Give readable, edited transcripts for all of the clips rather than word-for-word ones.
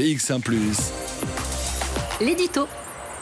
BX1 ⁇ L'édito.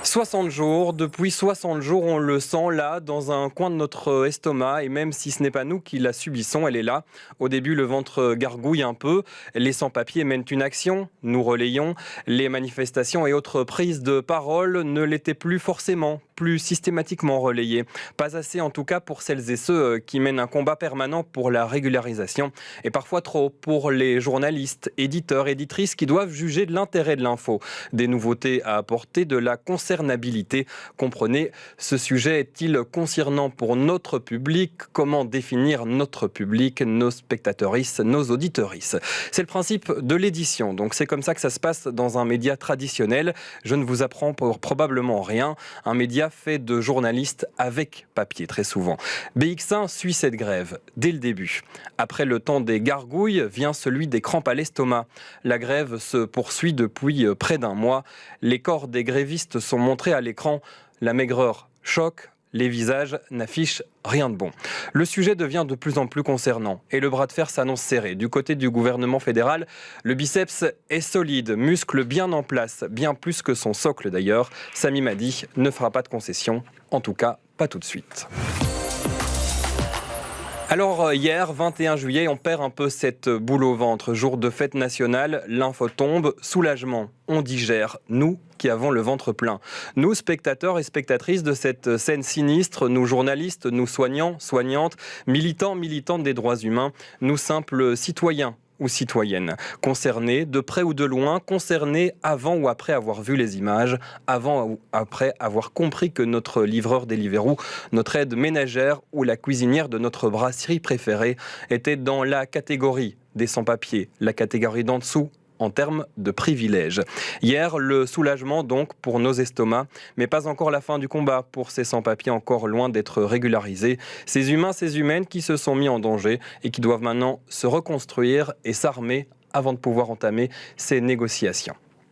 60 jours, depuis 60 jours, on le sent là, dans un coin de notre estomac, et même si ce n'est pas nous qui la subissons, elle est là. Au début, le ventre gargouille un peu, les sans-papiers mènent une action, nous relayons, les manifestations et autres prises de parole ne l'étaient plus forcément, plus systématiquement relayées. Pas assez en tout cas pour celles et ceux qui mènent un combat permanent pour la régularisation, et parfois trop pour les journalistes, éditeurs, éditrices qui doivent juger de l'intérêt de l'info, des nouveautés à apporter, de la concernabilité. Comprenez, ce sujet est-il concernant pour notre public? Comment définir notre public, nos spectateuristes, nos auditeuristes? C'est le principe de l'édition, donc c'est comme ça que ça se passe dans un média traditionnel. Je ne vous apprends probablement rien, un média fait de journalistes avec papier très souvent. BX1 suit cette grève dès le début. Après le temps des gargouilles vient celui des crampes à l'estomac. La grève se poursuit depuis près d'un mois. Les corps des grévistes sont montrés à l'écran. La maigreur choque, les visages n'affichent rien de bon. Le sujet devient de plus en plus concernant et le bras de fer s'annonce serré. Du côté du gouvernement fédéral, le biceps est solide, muscle bien en place, bien plus que son socle d'ailleurs. Sami Madi ne fera pas de concession, en tout cas pas tout de suite. Alors hier, 21 juillet, on perd un peu cette boule au ventre. Jour de fête nationale, l'info tombe, soulagement, on digère, nous qui avons le ventre plein. Nous, spectateurs et spectatrices de cette scène sinistre, nous journalistes, nous soignants, soignantes, militants, militantes des droits humains, nous simples citoyens ou citoyennes, concernés de près ou de loin, concernés avant ou après avoir vu les images, avant ou après avoir compris que notre livreur Deliveroo, notre aide ménagère ou la cuisinière de notre brasserie préférée était dans la catégorie des sans-papiers, la catégorie d'en dessous en termes de privilèges. Hier, le soulagement donc pour nos estomacs, mais pas encore la fin du combat pour ces sans-papiers encore loin d'être régularisés. Ces humains, ces humaines qui se sont mis en danger et qui doivent maintenant se reconstruire et s'armer avant de pouvoir entamer ces négociations.